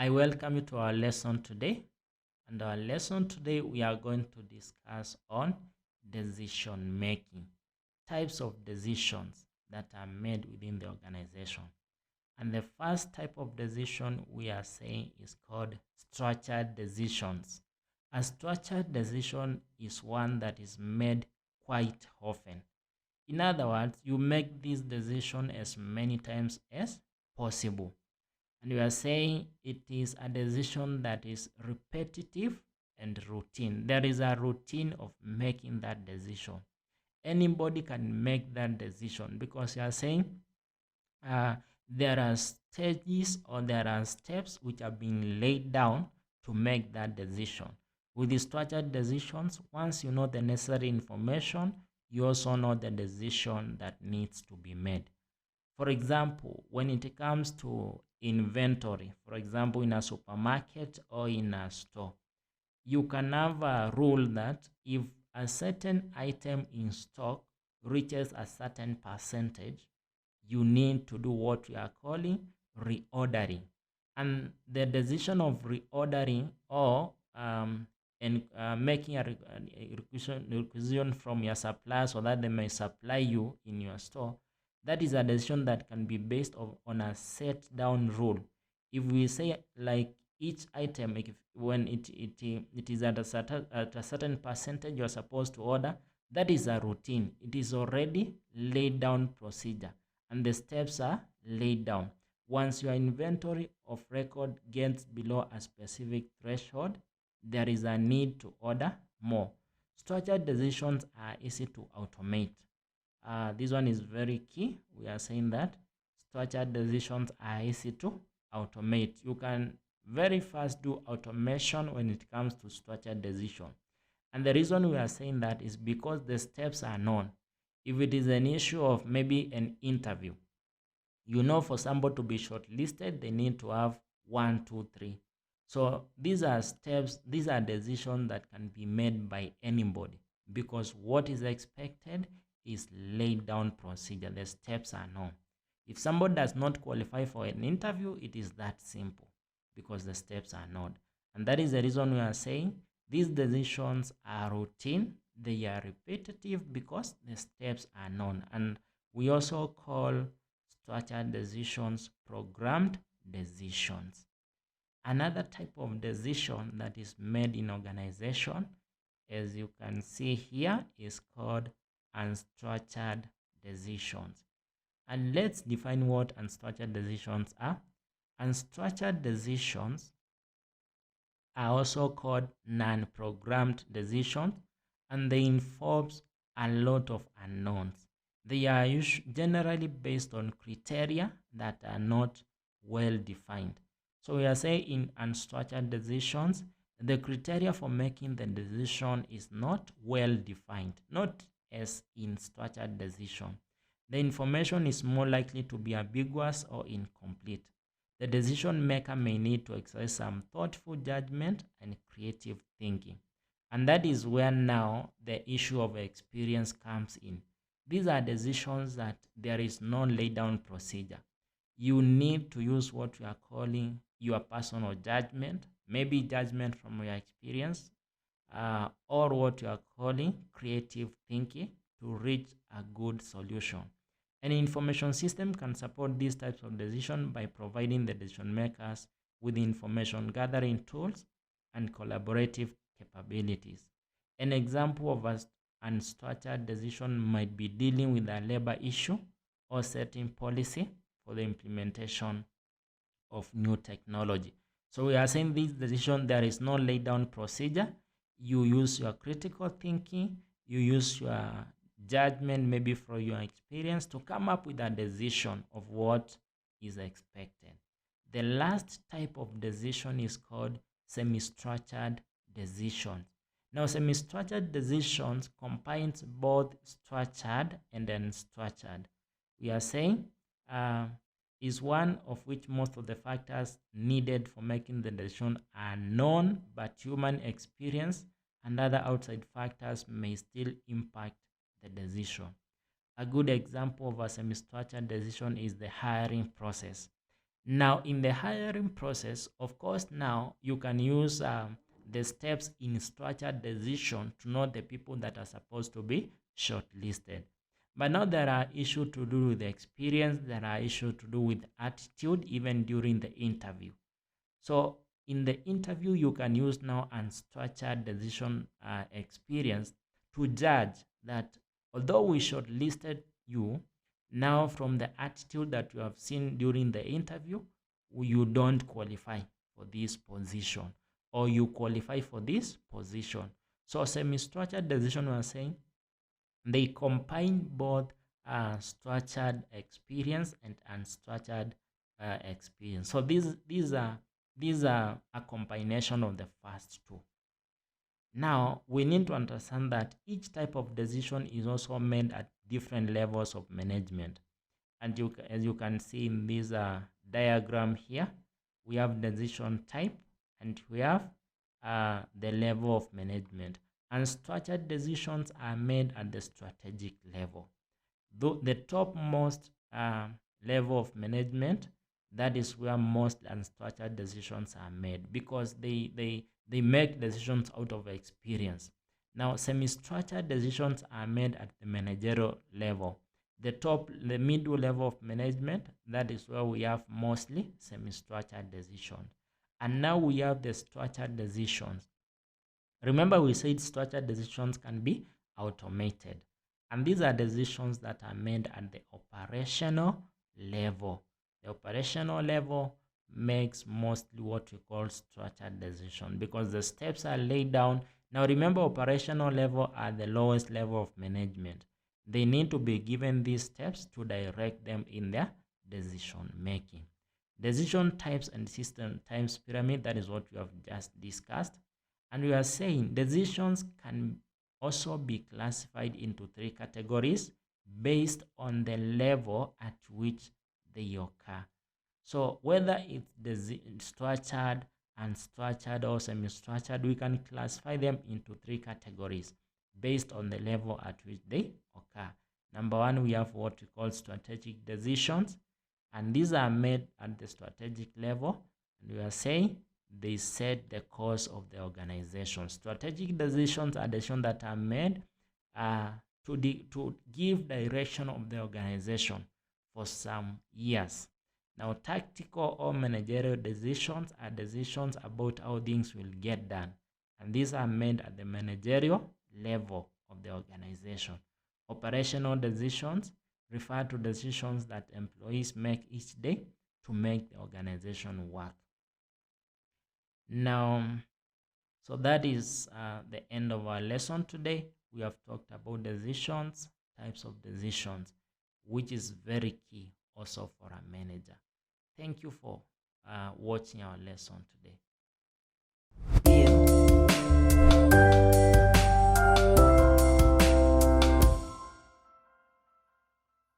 I welcome you to our lesson today. And our lesson today, we are going to discuss on decision making, types of decisions that are made within the organization. And the first type of decision we are saying is called structured decisions. A structured decision is one that is made quite often. In other words, you make this decision as many times as possible. And we are saying it is a decision that is repetitive and routine. There is a routine of making that decision. Anybody can make that decision because you are saying uh, there are stages or there are steps which are being laid down to make that decision. With the structured decisions, once you know the necessary information, you also know the decision that needs to be made. For example, when it comes to inventory, for example, in a supermarket or in a store, you can have a rule that if a certain item in stock reaches a certain percentage, you need to do what we are calling reordering. And the decision of reordering or making a requisition from your supplier so that they may supply you in your store, that is a decision that can be based on a set down rule. If we say like each item, if, when it is at a certain percentage you are supposed to order, that is a routine. It is already laid down procedure and the steps are laid down. Once your inventory of record gets below a specific threshold, there is a need to order more. Structured decisions are easy to automate. This one is very key. We are saying that structured decisions are easy to automate. You can very fast do automation when it comes to structured decision. And the reason we are saying that is because the steps are known. If it is an issue of maybe an interview, you know, for somebody to be shortlisted, they need to have 1, 2, 3. So these are steps, these are decisions that can be made by anybody because what is expected is laid down procedure. The steps are known. If somebody does not qualify for an interview, it is that simple because the steps are known. And that is the reason we are saying these decisions are routine, they are repetitive because the steps are known. And we also call structured decisions programmed decisions. Another type of decision that is made in organization, as you can see here, is called unstructured decisions. And let's define what unstructured decisions are. Unstructured decisions are also called non-programmed decisions, and they involve a lot of unknowns. They are generally based on criteria that are not well defined. So we are saying in unstructured decisions, the criteria for making the decision is not well defined, not as in structured decision. The information is more likely to be ambiguous or incomplete. The decision maker may need to exercise some thoughtful judgment and creative thinking. And that is where now the issue of experience comes in. These are decisions that there is no laid down procedure. You need to use what we are calling your personal judgment, maybe judgment from your experience, or what you are calling creative thinking to reach a good solution. An information system can support these types of decision by providing the decision makers with information gathering tools and collaborative capabilities. An example of an unstructured decision might be dealing with a labor issue or setting policy for the implementation of new technology. So we are saying this decision, there is no laid down procedure. You use your critical thinking, you use your judgment, maybe from your experience, to come up with a decision of what is expected. The last type of decision is called semi-structured decisions. Now, semi-structured decisions combines both structured and unstructured. We are saying is one of which most of the factors needed for making the decision are known, but human experience and other outside factors may still impact the decision. A good example of a semi-structured decision is the hiring process. Now, in the hiring process, of course, now you can use the steps in structured decision to know the people that are supposed to be shortlisted. But now there are issues to do with the experience, there are issues to do with attitude, even during the interview. So in the interview, you can use now unstructured decision experience to judge that although we shortlisted you, now from the attitude that you have seen during the interview, you don't qualify for this position, or you qualify for this position. So semi-structured decision, we are saying they combine both structured experience and unstructured experience. So these are a combination of the first two. Now we need to understand that each type of decision is also made at different levels of management. And as you can see in this diagram here, we have decision type and we have the level of management. And structured decisions are made at the strategic level. Though the topmost level of management, that is where most unstructured decisions are made, because they make decisions out of experience. Now semi-structured decisions are made at the managerial level. The middle level of management, that is where we have mostly semi-structured decisions. And now we have the structured decisions. Remember, we said structured decisions can be automated. And these are decisions that are made at the operational level. The operational level makes mostly what we call structured decision, because the steps are laid down. Now remember, operational level are the lowest level of management. They need to be given these steps to direct them in their decision making. Decision types and system types pyramid, that is what we have just discussed. And we are saying decisions can also be classified into three categories based on the level at which they occur. So whether it's structured, unstructured, or semi-structured, we can classify them into three categories based on the level at which they occur. Number one, we have what we call strategic decisions, and these are made at the strategic level, and we are saying they set the course of the organization. Strategic decisions are decisions that are made to give direction of the organization for some years. Now, tactical or managerial decisions are decisions about how things will get done, and these are made at the managerial level of the organization. Operational decisions refer to decisions that employees make each day to make the organization work. Now, so that is the end of our lesson today. We have talked about decisions, types of decisions, which is very key also for a manager. Thank you for watching our lesson today.